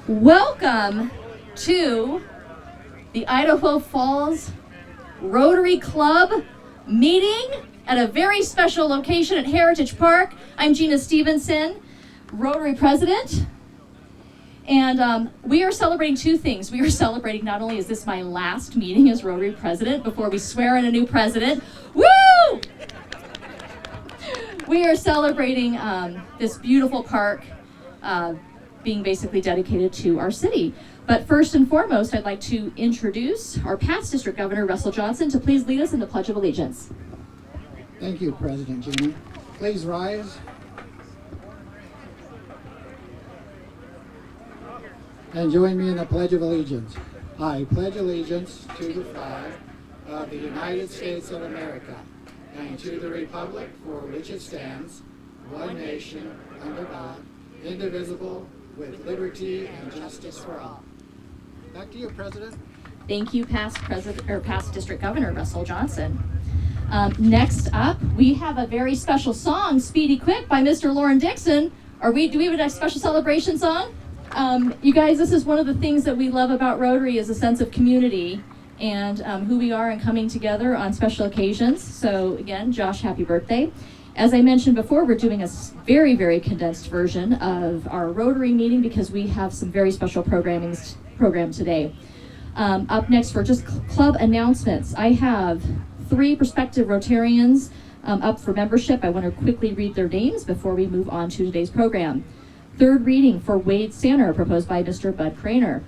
Welcome to the Idaho Falls Rotary Club meeting at a very special location at Heritage Park. I'm Gina Stevenson, Rotary President, and we are celebrating two things. We are celebrating, not only is this my last meeting as Rotary President before we swear in a new president, woo! We are celebrating this beautiful park being basically dedicated to our city. But first and foremost, I'd like to introduce our past District Governor, Russell Johnson, to please lead us in the Pledge of Allegiance. Thank you, President Gina. Please rise. And join me in the Pledge of Allegiance. I pledge allegiance to the flag of the United States of America and to the republic for which it stands, one nation, under God, indivisible, with liberty and justice for all. Back to you, President. Thank you, past District Governor Russell Johnson. Next up, we have a very special song, "Speedy Quick" by Mr. Lauren Dixon. Do we have a special celebration song? You guys, this is one of the things that we love about Rotary is a sense of community and who we are and coming together on special occasions. So again, Josh, happy birthday. As I mentioned before, we're doing a very, very condensed version of our Rotary meeting because we have some very special program today. Up next for just club announcements, I have 3 prospective Rotarians up for membership. I want to quickly read their names before we move on to today's program. Third reading for Wade Stanner, proposed by Mr. Bud Craner.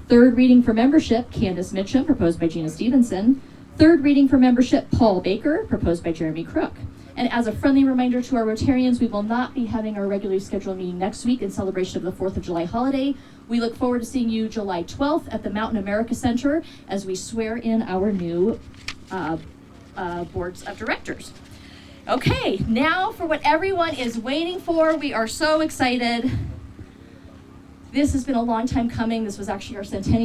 Third reading for membership, Candace Mitchum, proposed by Gina Stevenson. Third reading for membership, Paul Baker, proposed by Jeremy Crook. And as a friendly reminder to our Rotarians, we will not be having our regularly scheduled meeting next week in celebration of the 4th of July holiday. We look forward to seeing you July 12th at the Mountain America Center as we swear in our new boards of directors. Okay, now for what everyone is waiting for. We are so excited. This has been a long time coming. This was actually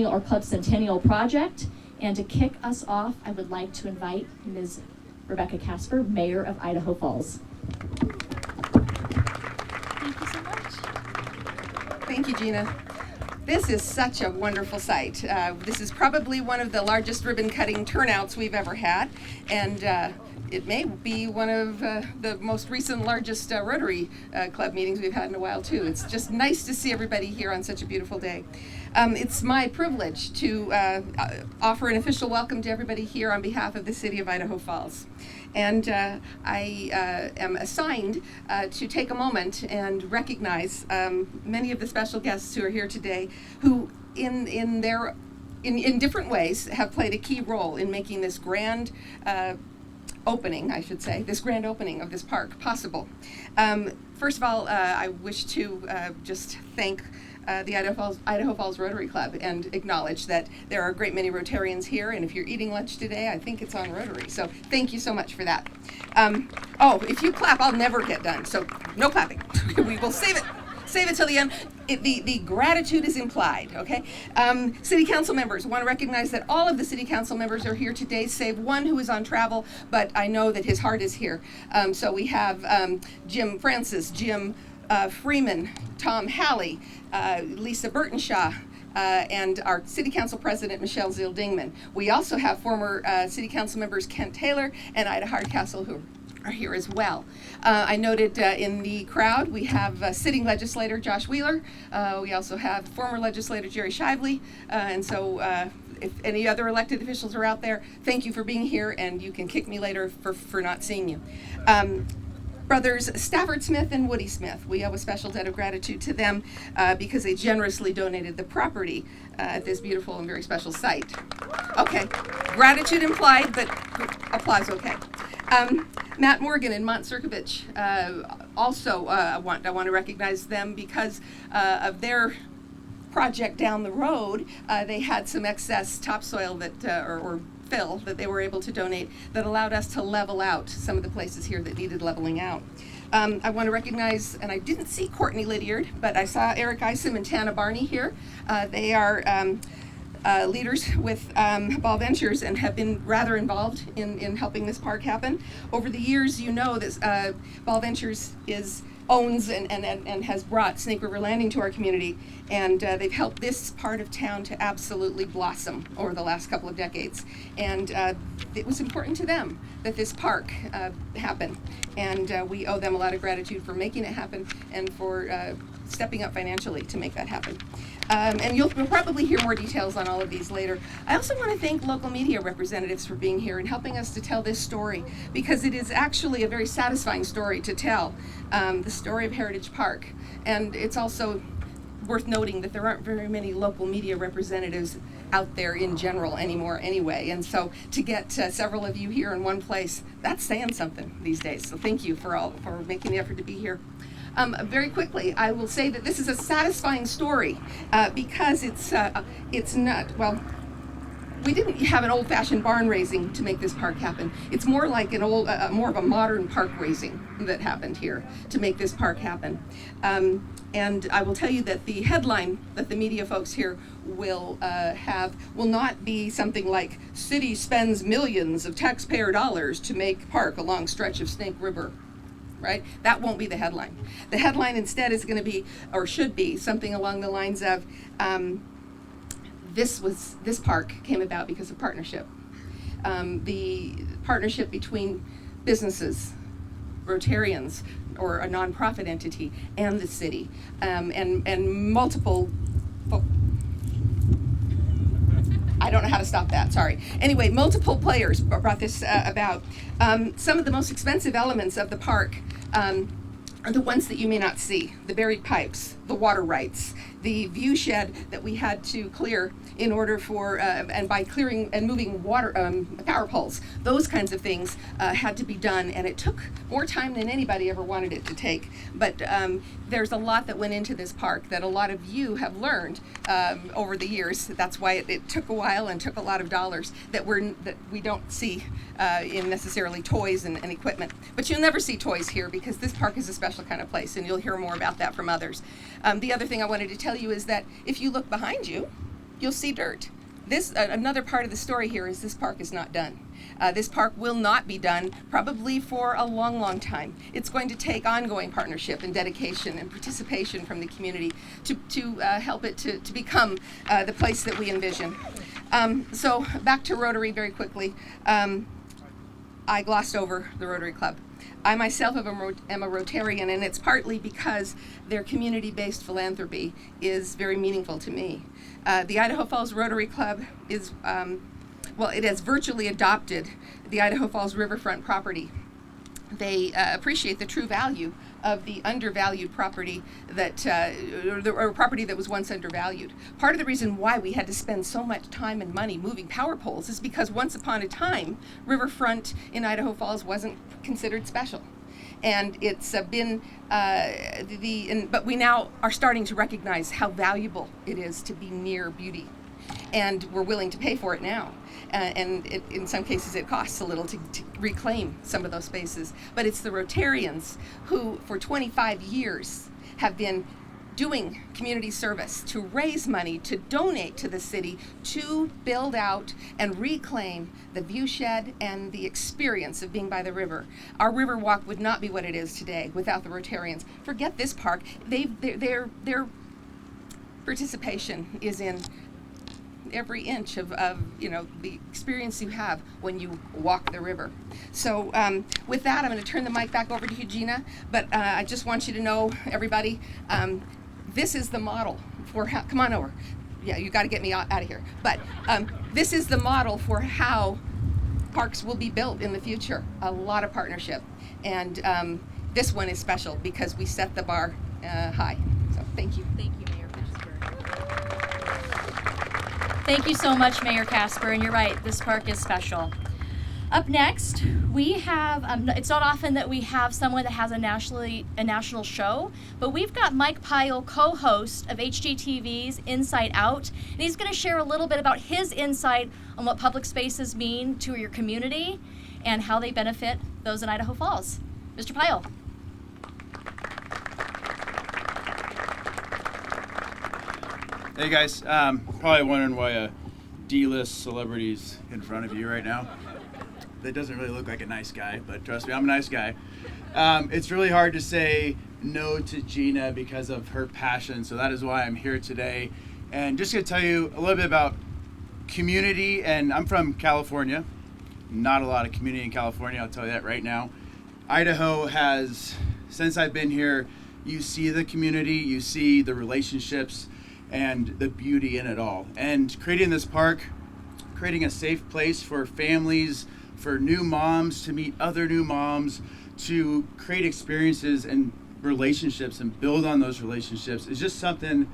our Club Centennial project. And to kick us off, I would like to invite Ms. Rebecca Casper, Mayor of Idaho Falls. Thank you so much. Thank you, Gina. This is such a wonderful site. This is probably one of the largest ribbon cutting turnouts we've ever had, and it may be one of the most recent largest Rotary Club meetings we've had in a while too. It's just nice to see everybody here on such a beautiful day. It's my privilege to offer an official welcome to everybody here on behalf of the City of Idaho Falls. And I am assigned to take a moment and recognize many of the special guests who are here today who in different ways have played a key role in making this grand opening, I should say, this grand opening of this park possible. First of all, I wish to just thank the Idaho Falls Rotary Club and acknowledge that there are a great many Rotarians here, and if you're eating lunch today, I think it's on Rotary. So thank you so much for that. If you clap, I'll never get done, so no clapping. We will save it till the end. The gratitude is implied, okay? City council members, I want to recognize that all of the city council members are here today, save one who is on travel, but I know that his heart is here. So we have Jim Francis, Jim Freeman, Tom Halley, Lisa Burtonshaw, and our City Council President, Michelle Zildingman. We also have former City Council members Kent Taylor and Ida Hardcastle, who are here as well. I noted in the crowd we have sitting legislator Josh Wheeler. We also have former legislator Jerry Shively, and so if any other elected officials are out there, thank you for being here, and you can kick me later for not seeing you. Brothers Stafford Smith and Woody Smith, we owe a special debt of gratitude to them because they generously donated the property at this beautiful and very special site. Okay, gratitude implied, but applause okay. Matt Morgan and Mont Sirkovich, also I want to recognize them because of their project down the road. They had some excess topsoil that or fill that they were able to donate that allowed us to level out some of the places here that needed leveling out. I want to recognize, and I didn't see Courtney Lydiard, but I saw Eric Isom and Tana Barney here. They are leaders with Ball Ventures and have been rather involved in helping this park happen. Over the years, you know that Ball Ventures is owns and has brought Snake River Landing to our community, and they've helped this part of town to absolutely blossom over the last couple of decades. And it was important to them that this park happen, and we owe them a lot of gratitude for making it happen and for stepping up financially to make that happen. And you'll probably hear more details on all of these later. I also want to thank local media representatives for being here and helping us to tell this story, because it is actually a very satisfying story to tell, the story of Heritage Park. And it's also worth noting that there aren't very many local media representatives out there in general anymore anyway. And so to get several of you here in one place, that's saying something these days. So thank you for making the effort to be here. Very quickly, I will say that this is a satisfying story because it's not, well, we didn't have an old-fashioned barn raising to make this park happen. It's more like an more of a modern park raising that happened here to make this park happen. And I will tell you that the headline that the media folks here will will not be something like "City spends millions of taxpayer dollars to make park a long stretch of Snake River." Right? That won't be the headline. The headline instead is going to be, or should be, something along the lines of, this park came about because of partnership. The partnership between businesses, Rotarians, or a nonprofit entity, and the city, and multiple. I don't know how to stop that, sorry. Anyway, multiple players brought this about. Some of the most expensive elements of the park are the ones that you may not see: the buried pipes, the water rights, the view shed that we had to clear in order for, and by clearing and moving water power poles. Those kinds of things had to be done, and it took more time than anybody ever wanted it to take. But there's a lot that went into this park that a lot of you have learned over the years. That's why it took a while and took a lot of dollars that we don't see in necessarily toys and equipment. But you'll never see toys here because this park is a special kind of place, and you'll hear more about that from others. The other thing I wanted to tell you is that if you look behind you, you'll see dirt. Another part of the story here is this park is not done. This park will not be done probably for a long, long time. It's going to take ongoing partnership and dedication and participation from the community to help it to become the place that we envision. So back to Rotary very quickly. I glossed over the Rotary Club. I myself am a Rotarian, and it's partly because their community-based philanthropy is very meaningful to me. The Idaho Falls Rotary Club is, it has virtually adopted the Idaho Falls riverfront property. They appreciate the true value of the undervalued property or property that was once undervalued. Part of the reason why we had to spend so much time and money moving power poles is because once upon a time, riverfront in Idaho Falls wasn't considered special. And it's been, but we now are starting to recognize how valuable it is to be near beauty. And we're willing to pay for it now. In some cases it costs a little to reclaim some of those spaces. But it's the Rotarians who, for 25 years, have been doing community service to raise money to donate to the city to build out and reclaim the view shed and the experience of being by the river. Our river walk would not be what it is today without the Rotarians. Forget this park. Their participation is in every inch of the experience you have when you walk the river. So with that, I'm going to turn the mic back over to Eugenia, but I just want you to know, everybody, this is the model for how, come on over. Yeah, you got to get me out of here. But this is the model for how parks will be built in the future. A lot of partnership. And this one is special because we set the bar high. So thank you. Thank you, Mayor Casper. Thank you so much, Mayor Casper. And you're right, this park is special. Up next, we have, it's not often that we have someone that has a national show, but we've got Mike Pyle, co-host of HGTV's Inside Out, and he's going to share a little bit about his insight on what public spaces mean to your community and how they benefit those in Idaho Falls. Mr. Pyle. Hey guys, probably wondering why a D-list celebrity's in front of you right now. That doesn't really look like a nice guy, but trust me, I'm a nice guy. It's really hard to say no to Gina because of her passion. So that is why I'm here today. And just going to tell you a little bit about community. And I'm from California. Not a lot of community in California, I'll tell you that right now. Idaho has, since I've been here, you see the community, you see the relationships and the beauty in it all. And creating this park, creating a safe place for families, for new moms to meet other new moms, to create experiences and relationships and build on those relationships is just something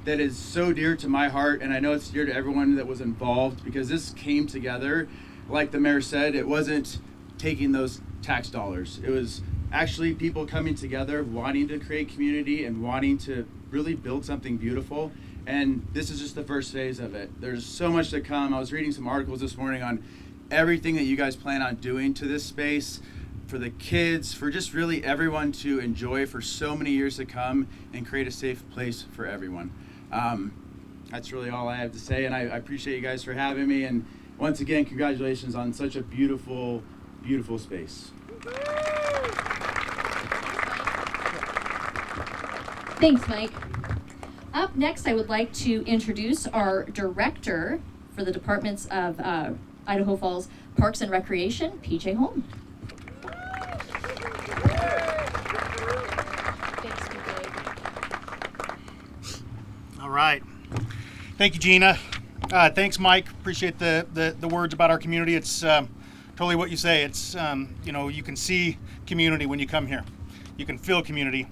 that is so dear to my heart. And I know it's dear to everyone that was involved, because this came together. Like the mayor said, it wasn't taking those tax dollars. It was actually people coming together, wanting to create community and wanting to really build something beautiful. And this is just the first phase of it. There's so much to come. I was reading some articles this morning on everything that you guys plan on doing to this space for the kids, for just really everyone to enjoy for so many years to come and create a safe place for everyone. That's really all I have to say, and I appreciate you guys for having me. And once again, congratulations on such a beautiful, beautiful space. Thanks, Mike. Up next, I would like to introduce our director for the departments of Idaho Falls Parks and Recreation, PJ Holm. Thanks, PJ. All right. Thank you, Gina. Thanks, Mike. Appreciate the words about our community. It's totally what you say. It's, you can see community when you come here. You can feel community.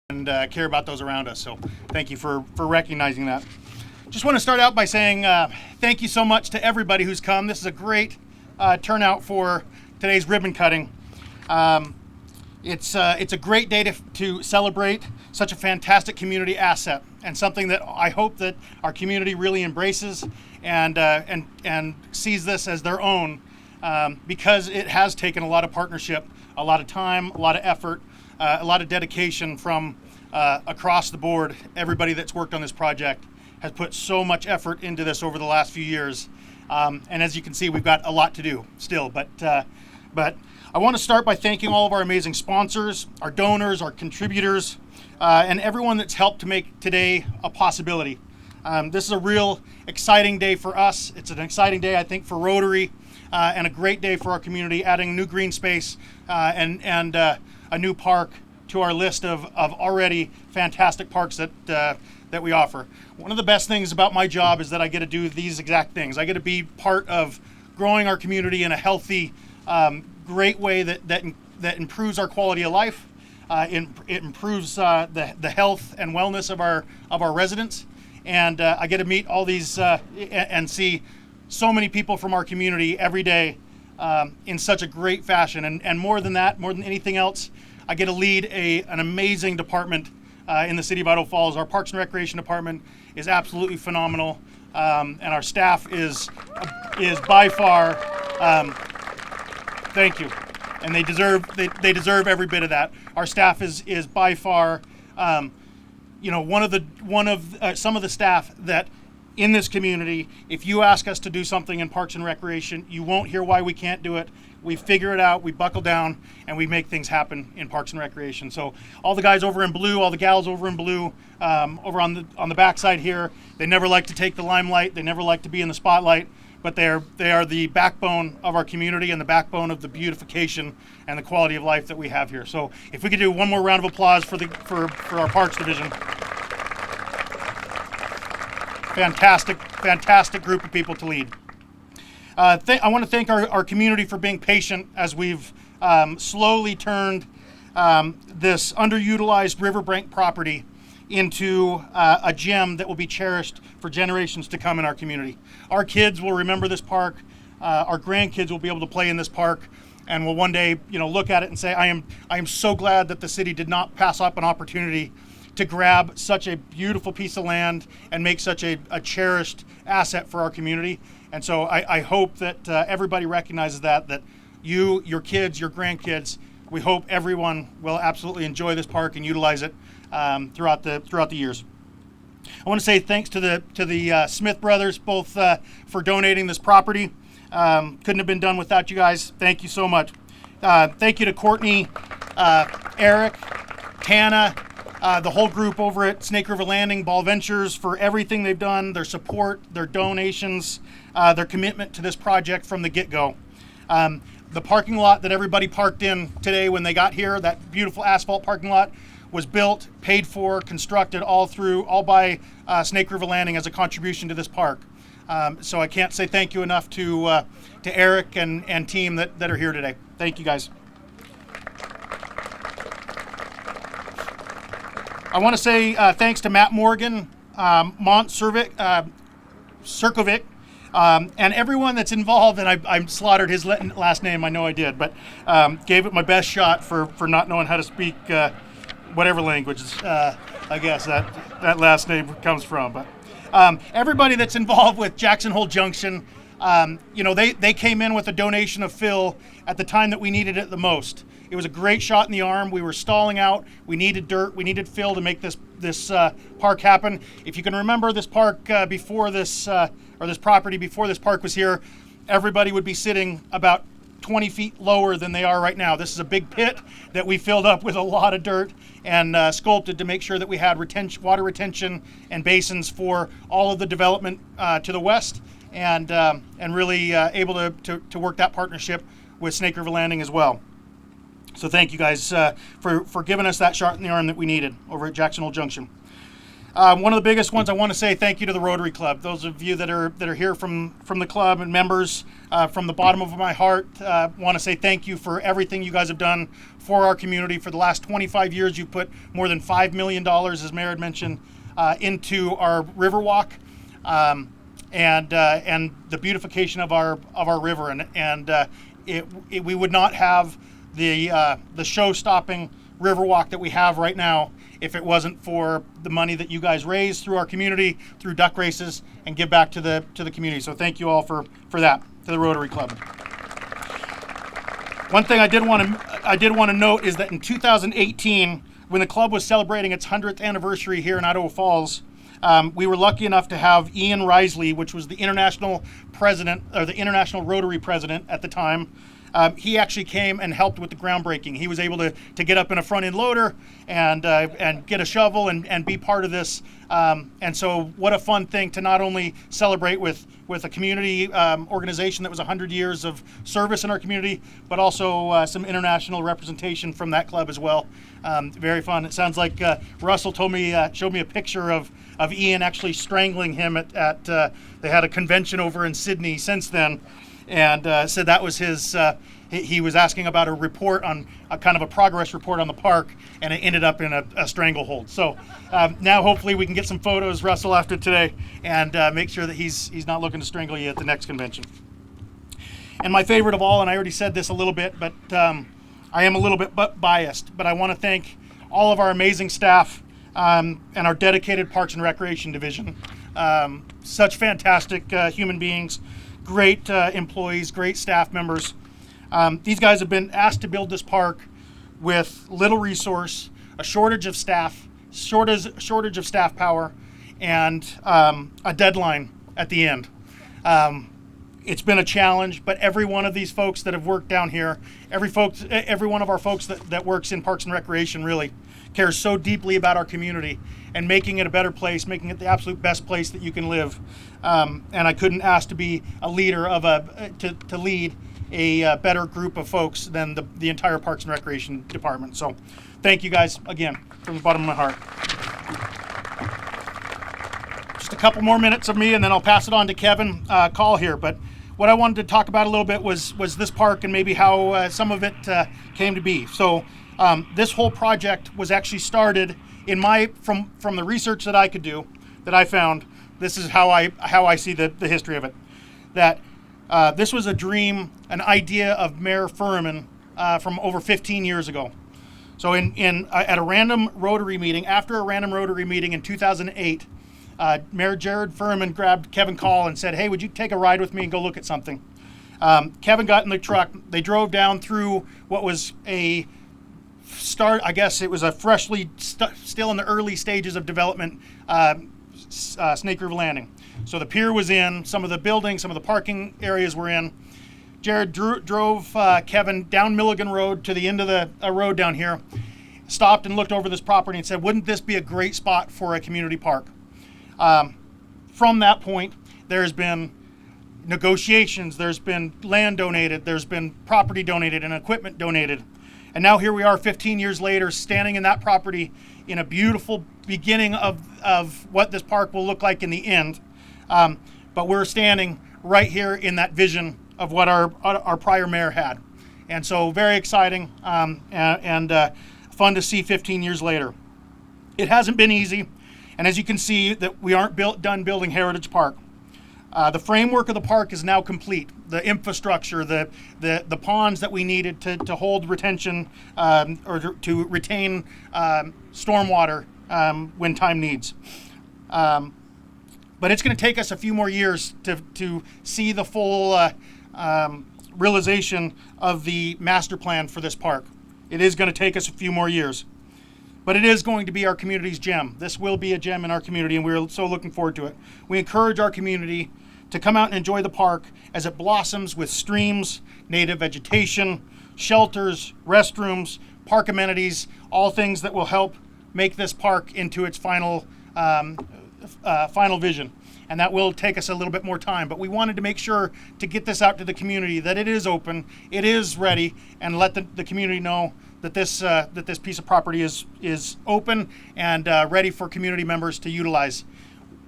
And care about those around us. So thank you for recognizing that. Just want to start out by saying thank you so much to everybody who's come. This is a great turnout for today's ribbon cutting. It's a great day to celebrate such a fantastic community asset, and something that I hope that our community really embraces and sees this as their own, because it has taken a lot of partnership, a lot of time, a lot of effort, a lot of dedication from across the board. Everybody that's worked on this project has put so much effort into this over the last few years. And as you can see, we've got a lot to do still. But I want to start by thanking all of our amazing sponsors, our donors, our contributors, and everyone that's helped to make today a possibility. This is a real exciting day for us. It's an exciting day, I think, for Rotary, and a great day for our community, adding new green space and a new park to our list of already fantastic parks that we offer. One of the best things about my job is that I get to do these exact things. I get to be part of growing our community in a healthy, great way that improves our quality of life. It improves the health and wellness of our residents, and I get to meet all these and see so many people from our community every day in such a great fashion. And more than that, more than anything else, I get to lead an amazing department in the city of Idaho Falls. Our Parks and Recreation department is absolutely phenomenal, and our staff is by far. Thank you, and they deserve every bit of that. Our staff is by far, some of the staff that in this community. If you ask us to do something in Parks and Recreation, you won't hear why we can't do it. We figure it out, we buckle down, and we make things happen in Parks and Recreation. So all the guys over in blue, all the gals over in blue, over on the backside here, they never like to take the limelight. They never like to be in the spotlight, but they are the backbone of our community and the backbone of the beautification and the quality of life that we have here. So if we could do one more round of applause for our Parks Division. Fantastic group of people to lead. I want to thank our community for being patient as we've slowly turned this underutilized riverbank property into a gem that will be cherished for generations to come in our community. Our kids will remember this park. Our grandkids will be able to play in this park, and will one day, look at it and say, I am so glad that the city did not pass up an opportunity to grab such a beautiful piece of land and make such a cherished asset for our community. And so I hope that everybody recognizes that you, your kids, your grandkids, we hope everyone will absolutely enjoy this park and utilize it throughout the years. I want to say thanks to the Smith brothers, both for donating this property. Couldn't have been done without you guys. Thank you so much. Thank you to Courtney Eric, Tana, the whole group over at Snake River Landing, Ball Ventures, for everything they've done, their support, their donations, their commitment to this project from the get-go. The parking lot that everybody parked in today when they got here, that beautiful asphalt parking lot, was built, paid for, constructed all by Snake River Landing as a contribution to this park. So I can't say thank you enough to Eric and team that are here today. Thank you, guys. I want to say thanks to Matt Morgan, Mont Serkovic, and everyone that's involved, and I slaughtered his last name, I know I did, but gave it my best shot for not knowing how to speak whatever language I guess that last name comes from. But everybody that's involved with Jackson Hole Junction, they came in with a donation of fill at the time that we needed it the most. It was a great shot in the arm. We were stalling out. We needed dirt. We needed fill to make this park happen. If you can remember this park before this, or this property before this park was here, everybody would be sitting about 20 feet lower than they are right now. This is a big pit that we filled up with a lot of dirt and sculpted to make sure that we had water retention and basins for all of the development to the west, and really able to work that partnership with Snake River Landing as well. So thank you guys for giving us that shot in the arm that we needed over at Jackson Hole Junction. One of the biggest ones, I want to say thank you to the Rotary Club. Those of you that are here from the club and members, from the bottom of my heart, want to say thank you for everything you guys have done for our community. For the last 25 years, you've put more than $5 million, as Mayor had mentioned, into our Riverwalk and the beautification of our river. And we would not have the show-stopping Riverwalk that we have right now if it wasn't for the money that you guys raise through our community, through duck races, and give back to the community. So thank you all for that, to the Rotary Club. One thing I did want to note is that in 2018, when the club was celebrating its 100th anniversary here in Idaho Falls, we were lucky enough to have Ian Risley, which was the international president, or the international Rotary president at the time. He actually came and helped with the groundbreaking. He was able to get up in a front end loader and get a shovel and be part of this. And so what a fun thing to not only celebrate with a community organization that was 100 years of service in our community, but also some international representation from that club as well. Very fun. It sounds like Russell showed me a picture of Ian actually strangling him at they had a convention over in Sydney since then. And said that was his, he was asking about a report on a kind of a progress report on the park, and it ended up in a stranglehold. So now hopefully we can get some photos, Russell, after today, and make sure that he's not looking to strangle you at the next convention. And my favorite of all, and I already said this a little bit, but I am a little bit biased, but I want to thank all of our amazing staff and our dedicated Parks and Recreation Division. Such fantastic human beings. Great employees, great staff members. These guys have been asked to build this park with little resource, a shortage of staff power, and a deadline at the end. It's been a challenge, but every one of these folks that have worked down here, every one of our folks that works in Parks and Recreation really cares so deeply about our community and making it a better place, making it the absolute best place that you can live. And I couldn't ask to be a leader to lead a better group of folks than the entire Parks and Recreation Department. So thank you guys again from the bottom of my heart. Just a couple more minutes of me and then I'll pass it on to Kevin Call here. But what I wanted to talk about a little bit was this park and maybe how some of it came to be. So this whole project was actually started from the research that I could do, that I found. This is how I see the history of it. That this was a dream, an idea of Mayor Furman from over 15 years ago. So at a random Rotary meeting, after a random Rotary meeting in 2008, Mayor Jared Furman grabbed Kevin Call and said, "Hey, would you take a ride with me and go look at something?" Kevin got in the truck. They drove down through what was a start, I guess it was a freshly, still in the early stages of development, Snake River Landing. So the pier was in, some of the buildings, some of the parking areas were in. Jared drove Kevin down Milligan Road to the end of the road down here, stopped and looked over this property and said, wouldn't this be a great spot for a community park? From that point, there's been negotiations, there's been land donated, there's been property donated and equipment donated. And now here we are 15 years later, standing in that property in a beautiful beginning of what this park will look like in the end. But we're standing right here in that vision of what our prior mayor had. And so very exciting and fun to see 15 years later. It hasn't been easy. And as you can see, that we aren't done building Heritage Park. The framework of the park is now complete. The infrastructure, the ponds that we needed to hold retention or to retain stormwater when time needs. But it's going to take us a few more years to see the full realization of the master plan for this park. It is going to take us a few more years. But it is going to be our community's gem. This will be a gem in our community, and we're so looking forward to it. We encourage our community to come out and enjoy the park as it blossoms with streams, native vegetation, shelters, restrooms, park amenities, all things that will help make this park into its final vision. And that will take us a little bit more time. But we wanted to make sure to get this out to the community, that it is open, it is ready, and let the community know that this piece of property is open and ready for community members to utilize.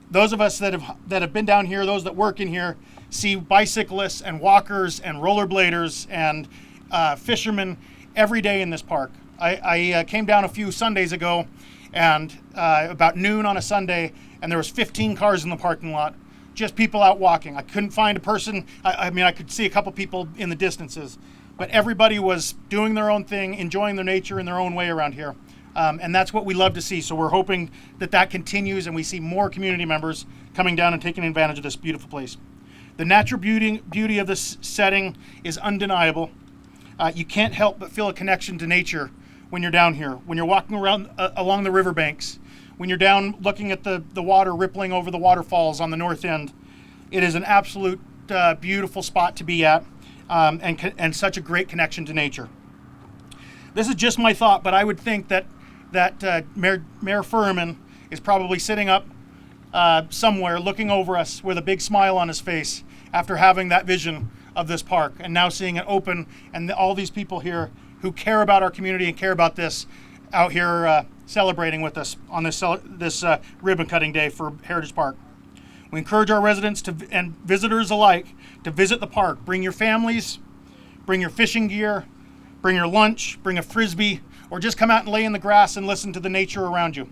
Those of us that have been down here, those that work in here, see bicyclists and walkers and rollerbladers and fishermen every day in this park. I came down a few Sundays ago, and about noon on a Sunday, and there was 15 cars in the parking lot, just people out walking. I couldn't find a person. I mean, I could see a couple people in the distances, but everybody was doing their own thing, enjoying their nature in their own way around here. And that's what we love to see. So we're hoping that continues and we see more community members coming down and taking advantage of this beautiful place. The natural beauty of this setting is undeniable. You can't help but feel a connection to nature when you're down here, when you're walking around along the riverbanks, when you're down looking at the water rippling over the waterfalls on the north end. It is an absolute beautiful spot to be at, and such a great connection to nature. This is just my thought, but I would think that Mayor Furman is probably sitting up somewhere looking over us with a big smile on his face after having that vision of this park and now seeing it open, and all these people here who care about our community and care about this out here celebrating with us on this ribbon cutting day for Heritage Park. We encourage our residents and visitors alike to visit the park. Bring your families, bring your fishing gear, bring your lunch, bring a Frisbee, or just come out and lay in the grass and listen to the nature around you.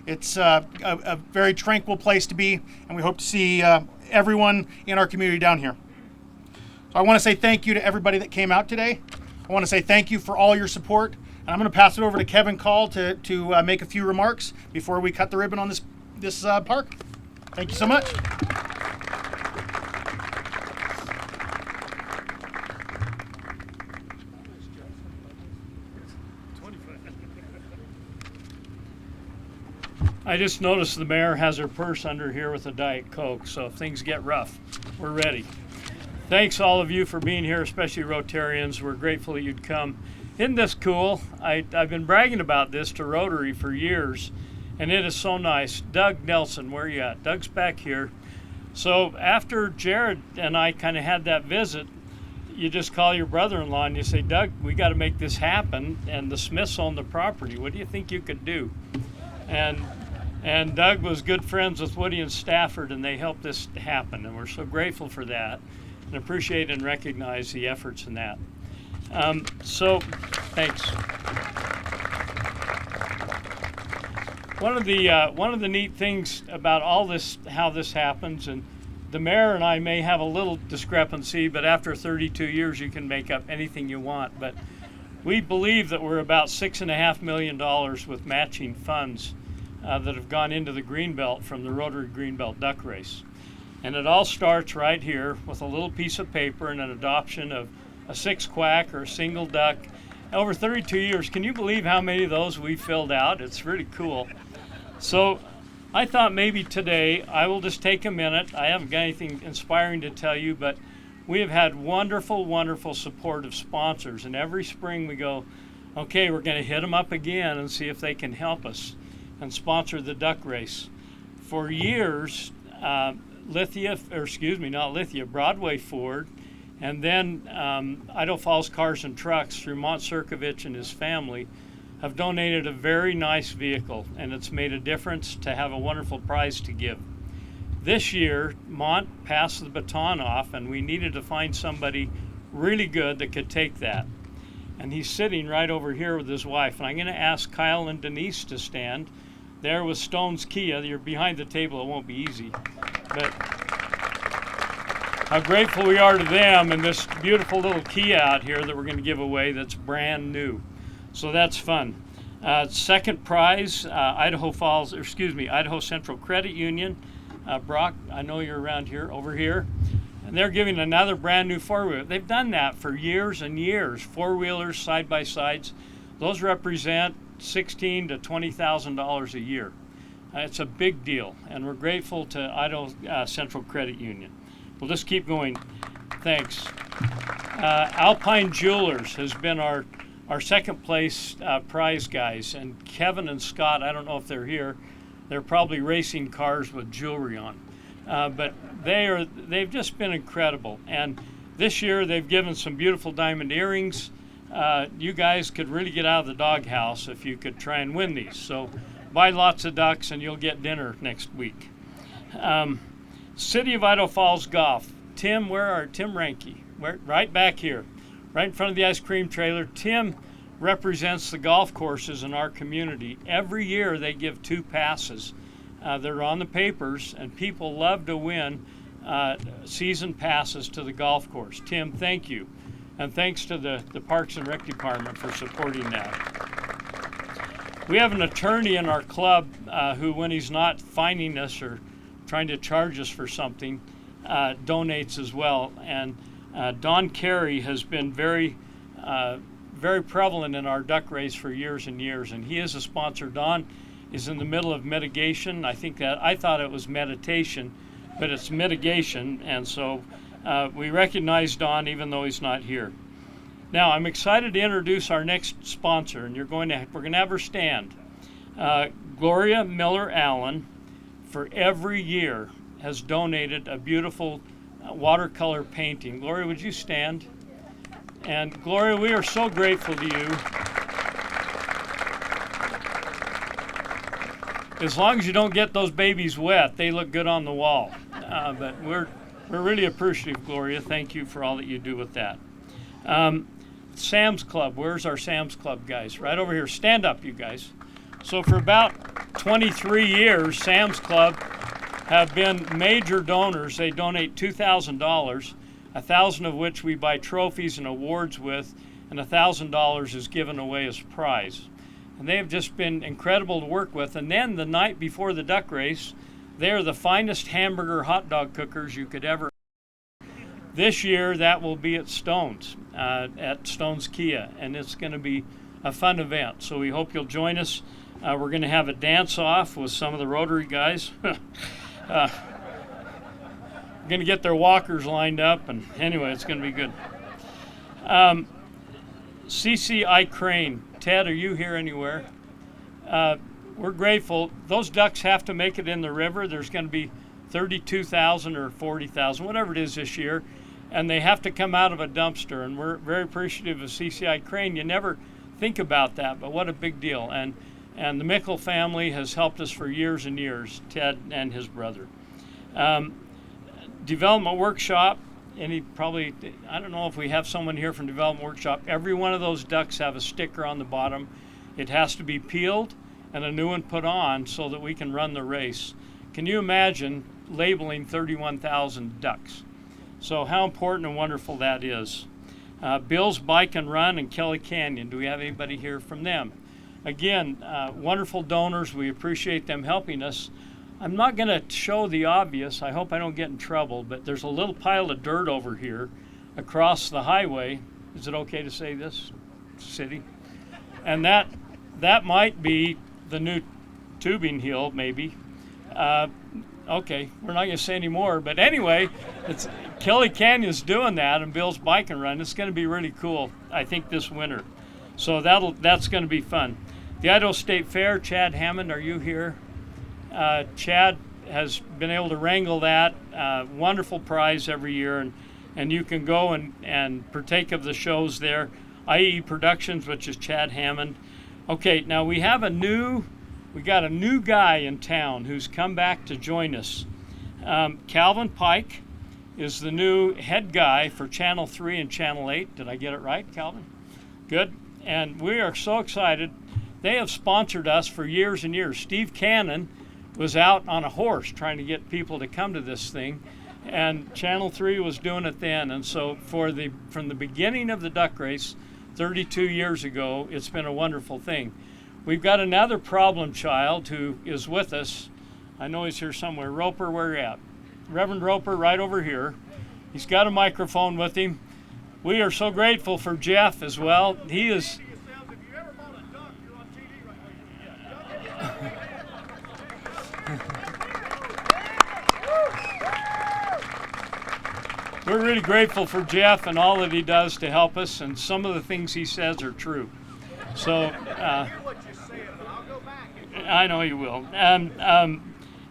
It's a very tranquil place to be, and we hope to see everyone in our community down here. So I want to say thank you to everybody that came out today. I want to say thank you for all your support, and I'm going to pass it over to Kevin Call to make a few remarks before we cut the ribbon on this park. Thank you so much. I just noticed the mayor has her purse under here with a Diet Coke, so if things get rough, we're ready. Thanks all of you for being here, especially Rotarians. We're grateful that you'd come. Isn't this cool? I've been bragging about this to Rotary for years, and it is so nice. Doug Nelson, where are you at? Doug's back here. So after Jared and I kind of had that visit, you just call your brother-in-law and you say, Doug, we got to make this happen, and the Smiths own the property. What do you think you could do? And Doug was good friends with Woody and Stafford, and they helped this happen, and we're so grateful for that and appreciate and recognize the efforts in that. So thanks. One of the neat things about all this, how this happens, and the mayor and I may have a little discrepancy, but after 32 years you can make up anything you want. But we believe that we're about $6.5 million with matching funds that have gone into the Greenbelt from the Rotary Greenbelt Duck Race. And it all starts right here with a little piece of paper and an adoption of a 6 quack or a single duck. Over 32 years, can you believe how many of those we filled out? It's really cool. So I thought maybe today I will just take a minute. I haven't got anything inspiring to tell you, but we have had wonderful, wonderful supportive sponsors. And every spring we go, okay, we're going to hit them up again and see if they can help us and sponsor the duck race. For years, Broadway Ford, and then Idaho Falls Cars and Trucks through Mont Sirkovich and his family have donated a very nice vehicle, and it's made a difference to have a wonderful prize to give. This year, Mont passed the baton off, and we needed to find somebody really good that could take that. And he's sitting right over here with his wife, and I'm going to ask Kyle and Denise to stand. There with Stone's Kia. You're behind the table, it won't be easy. But how grateful we are to them and this beautiful little Kia out here that we're going to give away that's brand new. So that's fun. Second prize, Idaho Central Credit Union. Brock, I know you're around here, over here. And they're giving another brand new four-wheeler. They've done that for years and years. Four-wheelers, side-by-sides. Those represent $16,000 to $20,000 a year. It's a big deal, and we're grateful to Idaho Central Credit Union. We'll just keep going. Thanks. Alpine Jewelers has been our second place prize guys, and Kevin and Scott, I don't know if they're here, they're probably racing cars with jewelry on. But they've just been incredible. And this year they've given some beautiful diamond earrings. You guys could really get out of the doghouse if you could try and win these. So buy lots of ducks and you'll get dinner next week. City of Idaho Falls Golf. Tim Ranke? Right back here, right in front of the ice cream trailer. Tim represents the golf courses in our community. Every year they give 2 passes. They're on the papers, and people love to win season passes to the golf course. Tim, thank you. And thanks to the Parks and Rec Department for supporting that. We have an attorney in our club who, when he's not fining us or trying to charge us for something, donates as well. And Don Carey has been very prevalent in our duck race for years and years, and he is a sponsor. Don is in the middle of mitigation. I thought it was meditation, but it's mitigation, and so we recognize Don even though he's not here. Now I'm excited to introduce our next sponsor, and we're going to have her stand. Gloria Miller Allen, for every year, has donated a beautiful watercolor painting. Gloria, would you stand? And Gloria, we are so grateful to you. As long as you don't get those babies wet, they look good on the wall. But we're really appreciative, Gloria. Thank you for all that you do with that. Sam's Club. Where's our Sam's Club guys? Right over here. Stand up, you guys. So for about 23 years, Sam's Club have been major donors. They donate $2,000, $1,000 of which we buy trophies and awards with, and $1,000 is given away as prize. And they have just been incredible to work with. And then the night before the duck race, they are the finest hamburger hot dog cookers you could ever. This year, that will be at Stone's Kia, and it's going to be a fun event. So we hope you'll join us. We're going to have a dance-off with some of the Rotary guys. We're going to get their walkers lined up, and anyway, it's going to be good. CCI Crane. Ted, are you here anywhere? We're grateful. Those ducks have to make it in the river. There's going to be 32,000 or 40,000, whatever it is this year, and they have to come out of a dumpster, and we're very appreciative of CCI Crane. You never think about that, but what a big deal. And the Mickle family has helped us for years and years, Ted and his brother. Development Workshop, I don't know if we have someone here from Development Workshop. Every one of those ducks have a sticker on the bottom. It has to be peeled and a new one put on so that we can run the race. Can you imagine labeling 31,000 ducks? So how important and wonderful that is. Bill's Bike and Run and Kelly Canyon. Do we have anybody here from them? Again, wonderful donors. We appreciate them helping us. I'm not going to show the obvious. I hope I don't get in trouble, but there's a little pile of dirt over here across the highway. Is it okay to say this, city? And that might be the new tubing hill, maybe. Okay, we're not going to say any more. But anyway, it's Kelly Canyon's doing that, and Bill's Bike and Run. It's going to be really cool, I think, this winter. So that's going to be fun. The Idaho State Fair, Chad Hammond, are you here? Chad has been able to wrangle that. Wonderful prize every year, and you can go and partake of the shows there. IE Productions, which is Chad Hammond. Okay, now we got a new guy in town who's come back to join us. Calvin Pike is the new head guy for Channel 3 and Channel 8. Did I get it right, Calvin? Good. And we are so excited. They have sponsored us for years and years. Steve Cannon was out on a horse trying to get people to come to this thing, and Channel 3 was doing it then. And so from the beginning of the duck race 32 years ago, it's been a wonderful thing. We've got another problem child who is with us. I know he's here somewhere. Roper, where are you at? Reverend Roper, right over here. He's got a microphone with him. We are so grateful for Jeff as well. He is... We're really grateful for Jeff and all that he does to help us, and some of the things he says are true. So, I know you will. And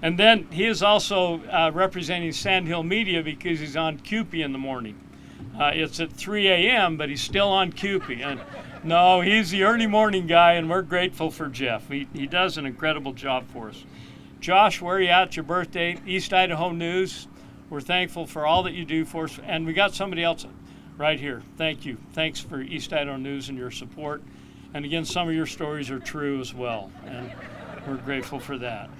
then he is also representing Sandhill Media because he's on CUPE in the morning. It's at 3 a.m., but he's still on CUPE. And no, he's the early morning guy, and we're grateful for Jeff. He does an incredible job for us. Josh, where are you at? Your birthday? East Idaho News. We're thankful for all that you do for us. And we got somebody else right here. Thank you. Thanks for East Idaho News and your support. And again, some of your stories are true as well, and we're grateful for that.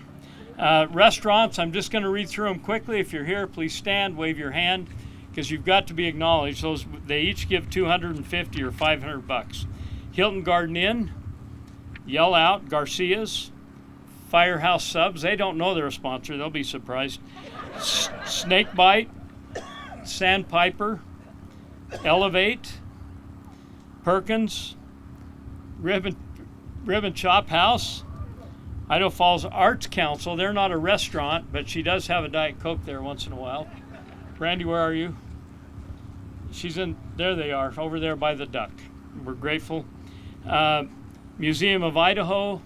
Restaurants, I'm just going to read through them quickly. If you're here, please stand, wave your hand, because you've got to be acknowledged. They each give $250 or $500. Hilton Garden Inn, Yell Out, Garcia's, Firehouse Subs. They don't know they're a sponsor. They'll be surprised. Snakebite, Sandpiper, Elevate, Perkins, Ribbon Chop House, Idaho Falls Arts Council. They're not a restaurant, but she does have a Diet Coke there once in a while. Brandy, where are you? She's in, there they are, over there by the duck. We're grateful. Museum of Idaho,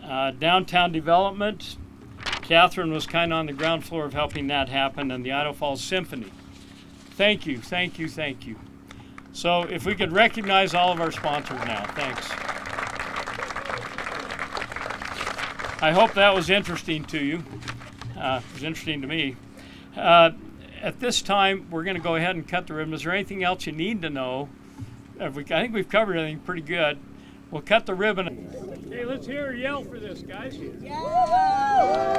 Downtown Development. Catherine was kind of on the ground floor of helping that happen, and the Idaho Falls Symphony. Thank you, thank you, thank you. So if we could recognize all of our sponsors now, thanks. I hope that was interesting to you. It was interesting to me. At this time, we're going to go ahead and cut the ribbon. Is there anything else you need to know? I think we've covered everything pretty good. We'll cut the ribbon. Hey, let's hear her yell for this, guys. Yeah!